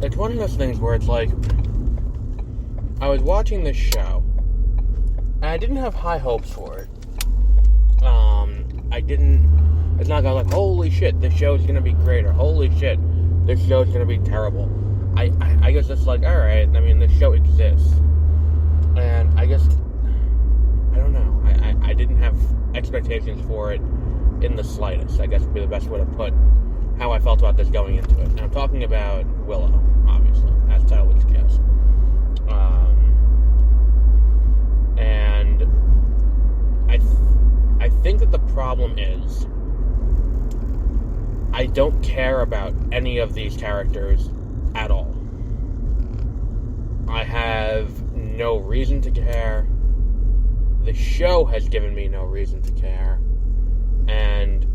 it's one of those things where it's like, I was watching this show, and I didn't have high hopes for it. It's not like, holy shit, this show is going to be great, or holy shit, this show is going to be terrible. I guess it's like, alright, I mean, this show exists. And I guess, I don't know, I didn't have expectations for it in the slightest, I guess would be the best way to put how I felt about this going into it. And I'm talking about Willow, obviously, as the title would suggest. And I think that the problem is I don't care about any of these characters at all. I have no reason to care. The show has given me no reason to care. And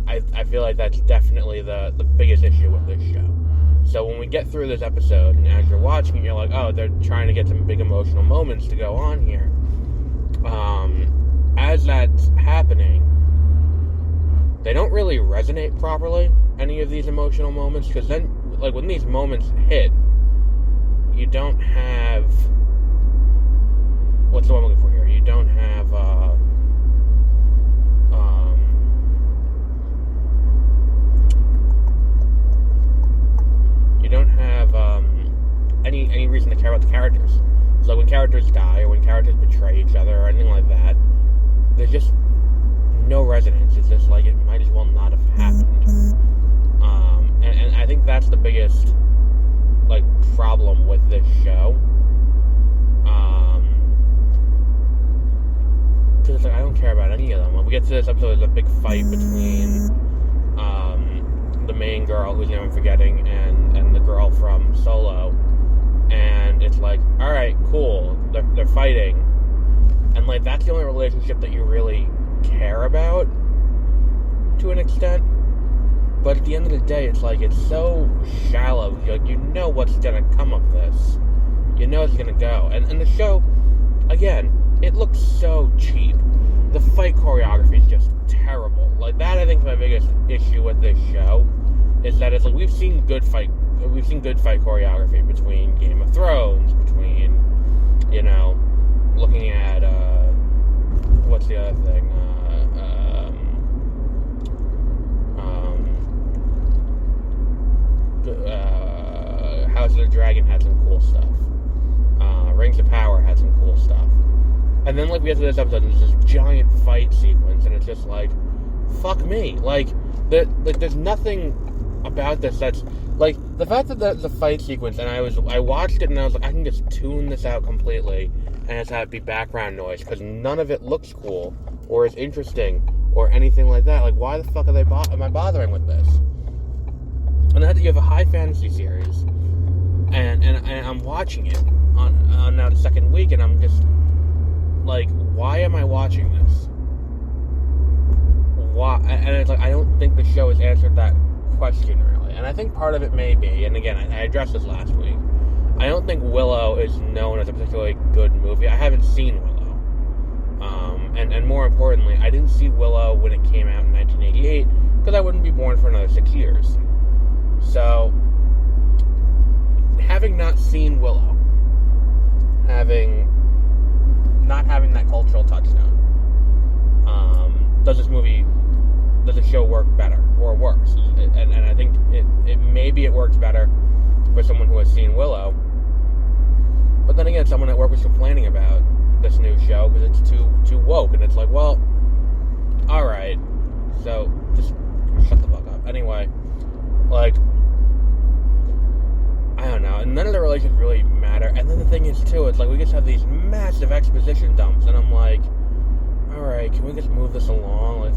I feel like that's definitely the biggest issue with this show. So when we get through this episode, and as you're watching it, you're like, oh, they're trying to get some big emotional moments to go on here. As that's happening, they don't really resonate properly, any of these emotional moments, because then, like, when these moments hit, you don't have... What's the one I'm looking for here? You don't have, any reason to care about the characters. So when characters die, or when characters betray each other, or anything like that, there's just no resonance. It's just like, it might as well not have happened. And I think that's the biggest, like, problem with this show. Because it's like, I don't care about any of them. When we get to this episode, there's a big fight between the main girl, whose name I'm forgetting, and the girl from Solo. And it's like, alright, cool, they're fighting. And, like, that's the only relationship that you really care about, to an extent. But at the end of the day, it's like, it's so shallow. Like, you know what's gonna come of this. You know it's gonna go. And the show, again, it looks so cheap. The fight choreography is just terrible. Like, that, I think, is my biggest issue with this show, is that it's like, we've seen good fight choreography between Game of Thrones, between, you know, looking at, what's the other thing, House of the Dragon had some cool stuff, Rings of Power had some cool stuff, and then, like, we get to this episode, and there's this giant fight sequence, and it's just like, fuck me, like, there's nothing about this that's, like, the fact that the fight sequence, and I watched it, and I was like, I can just tune this out completely, and just have it be background noise, because none of it looks cool, or is interesting, or anything like that. Like, why the fuck am I bothering with this? And the fact that you have a high fantasy series, and I'm watching it on now the second week, and I'm just like, why am I watching this? Why? And it's like, I don't think the show has answered that question, really. And I think part of it may be, and again, I addressed this last week, I don't think Willow is known as a particularly good movie. I haven't seen Willow. And more importantly, I didn't see Willow when it came out in 1988, because I wouldn't be born for another 6 years. So, having not seen Willow, not having that cultural touchstone, does the show work better or worse? And I think maybe it works better for someone who has seen Willow. But then again, someone at work was complaining about this new show because it's too woke, and it's like, well, alright, so just shut the fuck up. Anyway, like, I don't know, and none of the relationships really matter. And then the thing is, too, it's like, we just have these massive exposition dumps, and I'm like, alright, can we just move this along?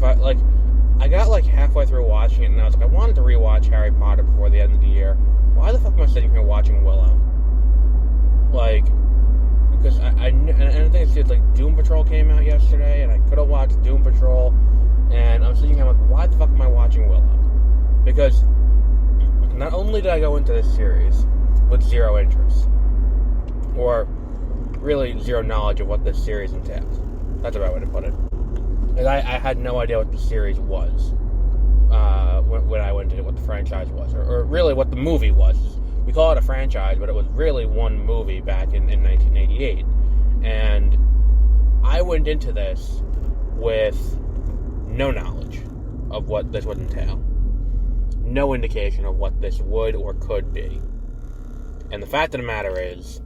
I got, like, halfway through watching it, and I was like, I wanted to rewatch Harry Potter before the end of the year. Why the fuck am I sitting here watching Willow? Like, because I think it's like, Doom Patrol came out yesterday, and I could have watched Doom Patrol, and I'm sitting here, I'm like, why the fuck am I watching Willow? Because not only did I go into this series with zero interest, or really zero knowledge of what this series entails. That's the right way to put it. And I had no idea what the series was when I went into what the franchise was, or really what the movie was. we call it a franchise, but it was really one movie back in 1988. And I went into this with no knowledge of what this would entail. No indication of what this would or could be. And the fact of the matter is,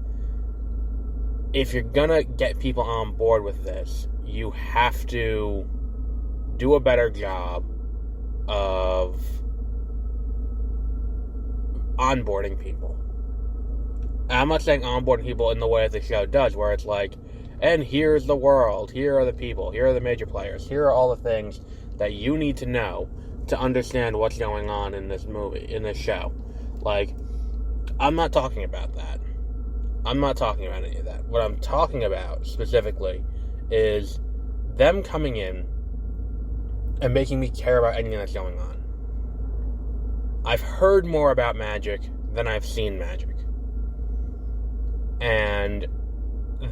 if you're gonna get people on board with this, you have to do a better job of onboarding people. And I'm not saying onboarding people in the way that the show does, where it's like, and here's the world, here are the people, here are the major players, here are all the things that you need to know to understand what's going on in this movie, in this show. Like, I'm not talking about that. I'm not talking about any of that. What I'm talking about, specifically, is them coming in and making me care about anything that's going on. I've heard more about magic than I've seen magic. And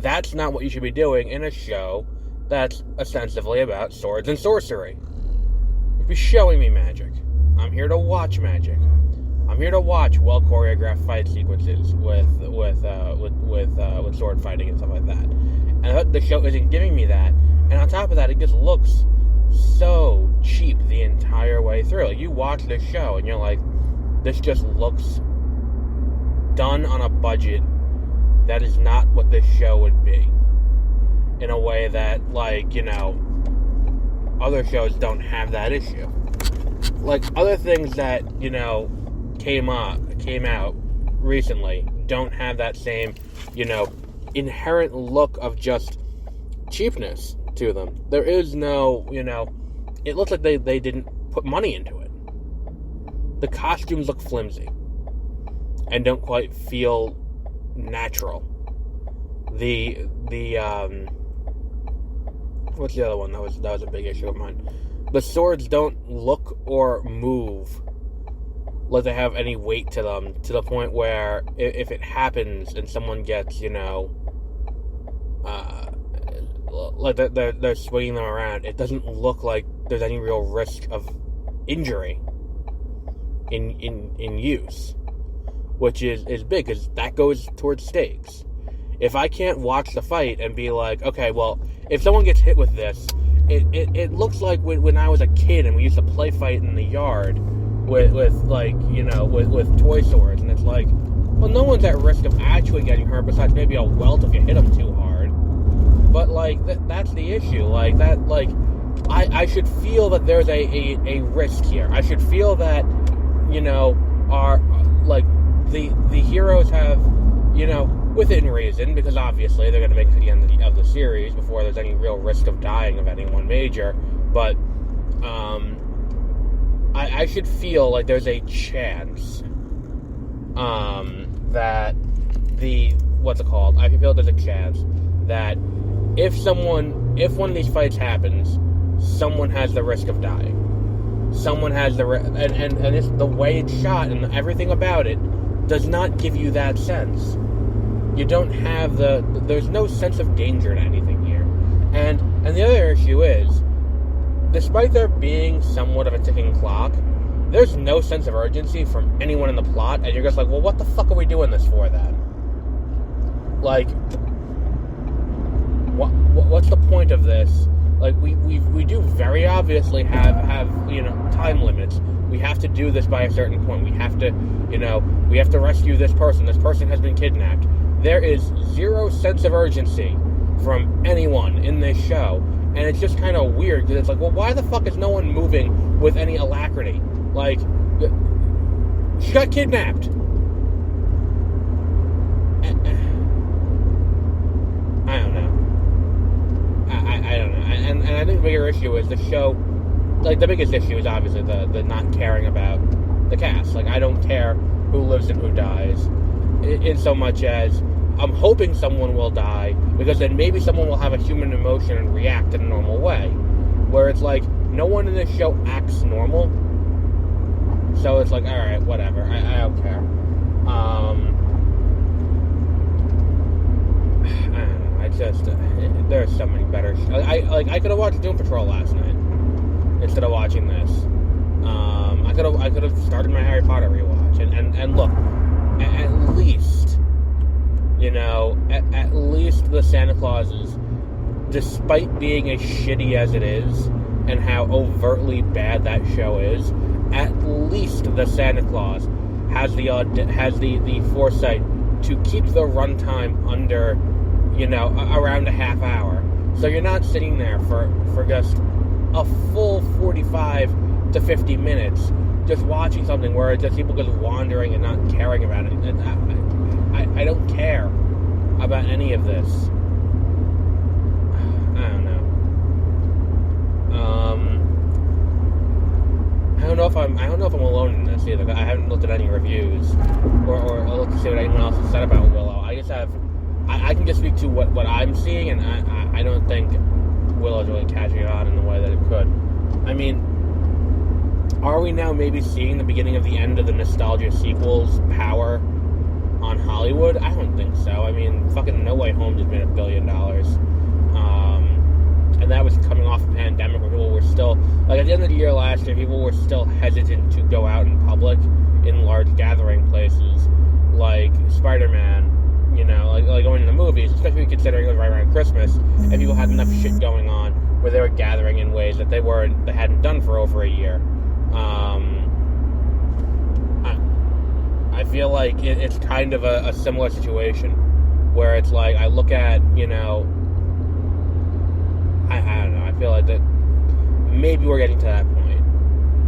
that's not what you should be doing in a show that's ostensibly about swords and sorcery. You should be showing me magic. I'm here to watch magic. I'm here to watch well choreographed fight sequences with sword fighting and stuff like that. And the show isn't giving me that. And on top of that, it just looks so cheap the entire way through. Like, you watch this show and you're like, this just looks done on a budget that is not what this show would be. In a way that, like, you know, other shows don't have that issue. Like, other things that, you know, came out recently don't have that same, you know, inherent look of just cheapness to them. There is no, you know, it looks like they didn't put money into it. The costumes look flimsy and don't quite feel natural. The what's the other one that was a big issue of mine? The swords don't look or move like they have any weight to them, to the point where if it happens and someone gets, you know, like they're swinging them around, it doesn't look like there's any real risk of injury in use, which is big, because that goes towards stakes. If I can't watch the fight and be like, okay, well, if someone gets hit with this, it looks like when I was a kid and we used to play fight in the yard with like, you know, with toy swords, and it's like, well, no one's at risk of actually getting hurt besides maybe a welt if you hit them too hard. But, like, that's the issue. Like, that, like, I should feel that there's a risk here. I should feel that, you know, like, the heroes have, you know, within reason, because obviously they're going to make it to the end of the series before there's any real risk of dying of anyone major, but, I should feel like there's a chance, that what's it called? I can feel there's a chance that if one of these fights happens, someone has the risk of dying. Someone has and it's the way it's shot and everything about it does not give you that sense. You don't have there's no sense of danger to anything here. And the other issue is, despite there being somewhat of a ticking clock, there's no sense of urgency from anyone in the plot, and you're just like, well, what the fuck are we doing this for then? Like, what's the point of this? Like, we do very obviously have, you know, time limits. We have to do this by a certain point. We have to, you know, we have to rescue this person. This person has been kidnapped. There is zero sense of urgency from anyone in this show. And it's just kind of weird, because it's like, well, why the fuck is no one moving with any alacrity? Like, she got kidnapped. I don't know. I don't know. And I think the bigger issue is the show, like, the biggest issue is obviously the not caring about the cast. Like, I don't care who lives and who dies, in so much as I'm hoping someone will die, because then maybe someone will have a human emotion and react in a normal way. Where it's like, no one in this show acts normal. So it's like, alright, whatever. I don't care. I don't know. I just, there's so many better I could have watched Doom Patrol last night instead of watching this. I could have started my Harry Potter rewatch. And look, at least, at least the Santa Clauses, despite being as shitty as it is, and how overtly bad that show is, at least the Santa Claus has the foresight to keep the runtime under, around a half hour. So you're not sitting there for just a full 45 to 50 minutes just watching something where it's just people just wandering and not caring about it. And I don't care about any of this. I don't know. I don't know if I'm alone in this either. I haven't looked at any reviews or looked to see what anyone else has said about Willow. I can just speak to what I'm seeing, and I don't think Willow's really catching on in the way that it could. I mean, are we now maybe seeing the beginning of the end of the nostalgia sequels power on Hollywood? I don't think so. I mean, fucking No Way Home just made $1 billion. And that was coming off a pandemic where people were still, at the end of the year last year, people were still hesitant to go out in public in large gathering places like Spider-Man, like going to the movies, especially considering it was right around Christmas, and people had enough shit going on where they were gathering in ways that they hadn't done for over a year. I feel like it's kind of a similar situation where it's like, I look at, I don't know, I feel like that maybe we're getting to that point.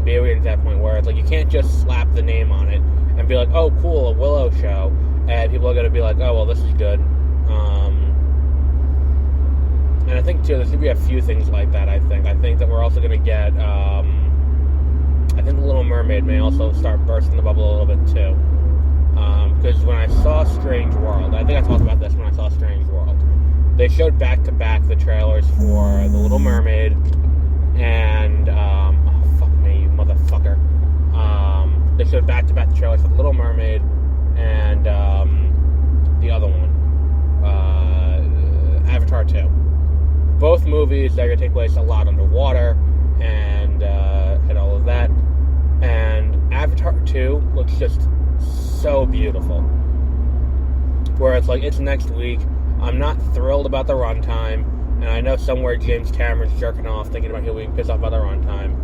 Maybe we're getting to that point where it's like, you can't just slap the name on it and be like, oh, cool, a Willow show, and people are going to be like, oh, well, this is good. And I think, too, there's going to be a few things like that, I think. I think that we're also going to get, I think The Little Mermaid may also start bursting the bubble a little bit, too. Because when I saw Strange World, I think I talked about this when I saw Strange World, they showed back-to-back the trailers for The Little Mermaid and, oh, fuck me, you motherfucker. They showed back-to-back the trailers for The Little Mermaid and, the other one, Avatar 2. Both movies that are going to take place a lot underwater and all of that. And Avatar 2 looks just so beautiful. Where it's like, it's next week. I'm not thrilled about the runtime, and I know somewhere James Cameron's jerking off thinking about he'll be pissed off about the runtime.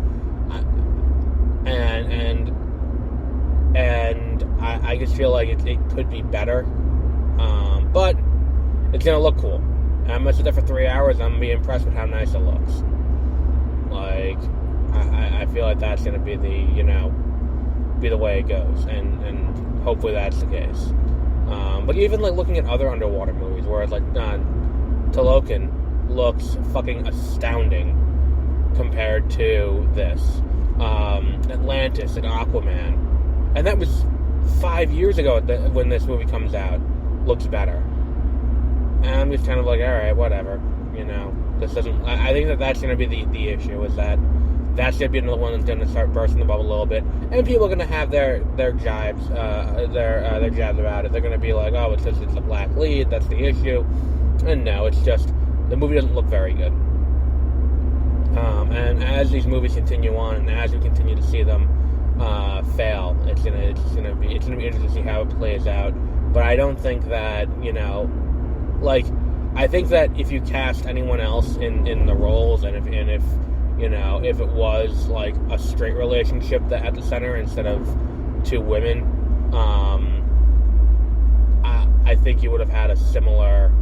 And I just feel like it could be better. But it's going to look cool. And I'm going to sit there for 3 hours, and I'm going to be impressed with how nice it looks. Like, I feel like that's going to be be the way it goes, and hopefully that's the case. But even looking at other underwater movies where it's like, Talokan looks fucking astounding compared to this. Atlantis and Aquaman, and that was 5 years ago when this movie comes out, looks better. And I'm just kind of like, alright, whatever, this doesn't, I think that's going to be the issue, is that's going to be another one that's going to start bursting the bubble a little bit, and people are going to have their jibes, their jabs about it. They're going to be like, oh, it's just, it's a black lead, that's the issue, and no, it's just, the movie doesn't look very good. And as these movies continue on, and as we continue to see them fail, it's gonna be interesting to see how it plays out. But I don't think that, I think that if you cast anyone else in the roles, and if it was like a straight relationship at the center instead of two women, I think you would have had a similar.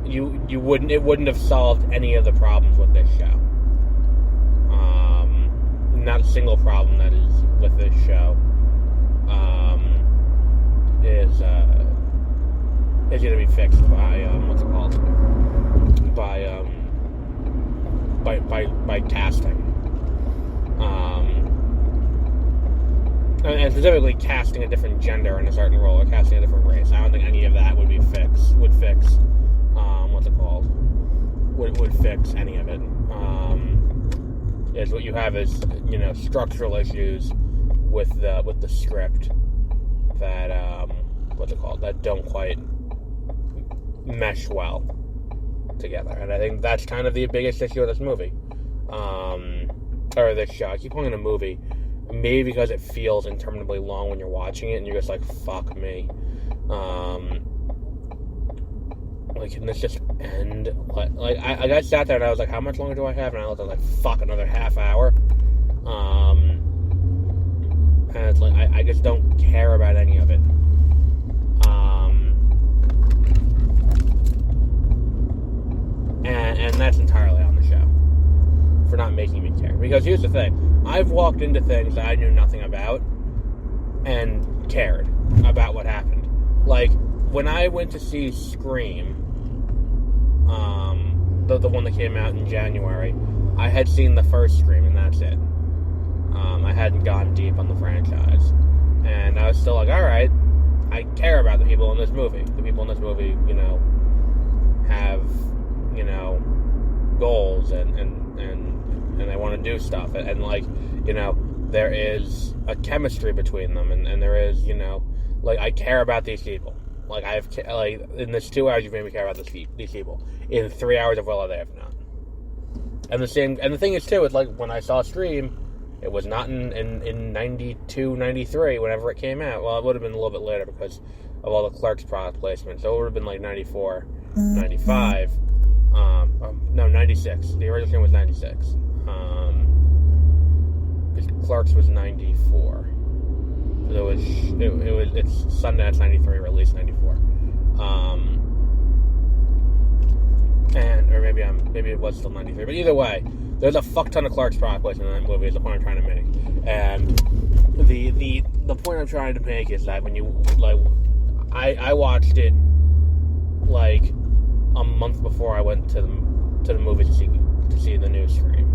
It wouldn't have solved any of the problems with this show. Not a single problem that is with this show is going to be fixed by what's it called? By casting. And specifically casting a different gender in a certain role, or casting a different race. I don't think any of that would fix what's it called? Would fix any of it. Is what you have is structural issues with the script that what's it called? That don't quite mesh well together, and I think that's kind of the biggest issue of this movie, or this show. I keep calling it a movie. Maybe because it feels interminably long when you're watching it, and you're just like, fuck me. Like, can this just end? Like I got sat there and I was like, how much longer do I have? And I looked at like, fuck, another half hour. And it's like, I just don't care about any of it. And that's entirely on the show for not making me care. Because here's the thing, I've walked into things that I knew nothing about and cared about what happened. Like, when I went to see Scream, the one that came out in January, I had seen the first Scream, and that's it. I hadn't gone deep on the franchise. And I was still like, alright, I care about the people in this movie. The people in this movie, you know, have, you know, goals and they want to do stuff. And like, you know, there is a chemistry between them, and there is, you know, like, I care about these people. Like, in this 2 hours, you've made me care about these people. In 3 hours of Willow, they have not. And the thing is, too, it's like, when I saw Scream, it was not in 92, 93, whenever it came out. Well, it would have been a little bit later because of all the Clerks product placement. So it would have been like 94, 95. No, 96. The original was 96. Because Clerks was 94. It's Sundance 93, released 94. Or maybe it was still 93. But either way, there's a fuck ton of Clerks product placement in that movie, is the point I'm trying to make. And the point I'm trying to make is that when you, like, I watched it, like, a month before I went to the movie to see the new Scream.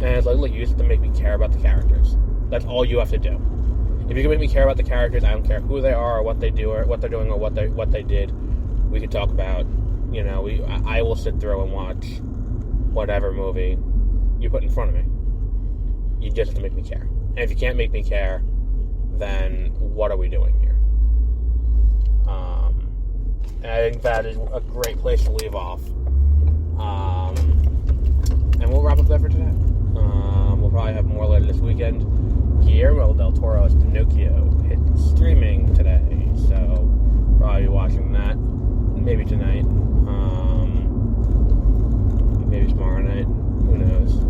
And it's like, look, you just have to make me care about the characters. That's all you have to do. If you can make me care about the characters, I don't care who they are or what they do or what they're doing or what they did. We can talk about, you know, I will sit through and watch whatever movie you put in front of me. You just have to make me care. And if you can't make me care, then what are we doing here? And I think that is a great place to leave off. And we'll wrap up there for today. We'll probably have more later this weekend. Guillermo del Toro's Pinocchio hit streaming today, so probably watching that maybe tonight, maybe tomorrow night, who knows.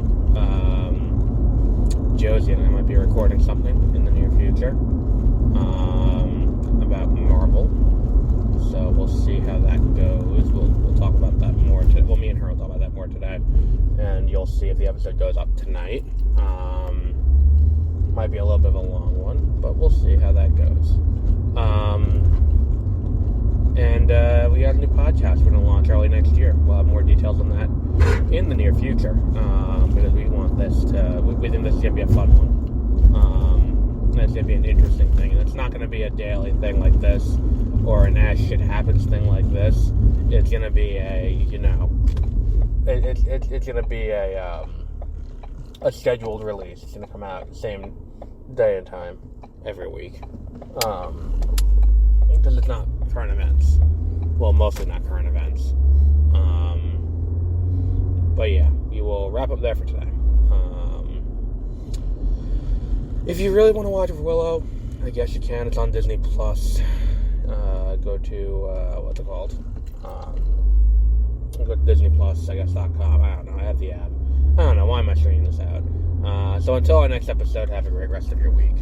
Josie and I might be recording something in the near future about Marvel, so we'll see how that goes. We'll talk about that more today. Well, me and her will talk about that more today, and you'll see if the episode goes up tonight. Might be a little bit of a long one, but we'll see how that goes. And we got a new podcast we're going to launch early next year. We'll have more details on that in the near future, because we want this to, we think this is going to be a fun one. It's going to be an interesting thing, and it's not going to be a daily thing like this, or an as shit happens thing like this. It's going to be a, you know, it's going to be a scheduled release. It's going to come out the same day and time every week. Because it's not current events. Well, mostly not current events. But yeah, we will wrap up there for today. If you really want to watch Willow, I guess you can. It's on Disney Plus. Go to, what's it called? Go to Disney Plus, I guess.com. I don't know. I have the app. I don't know. Why am I stringing this out? So until our next episode, have a great rest of your week.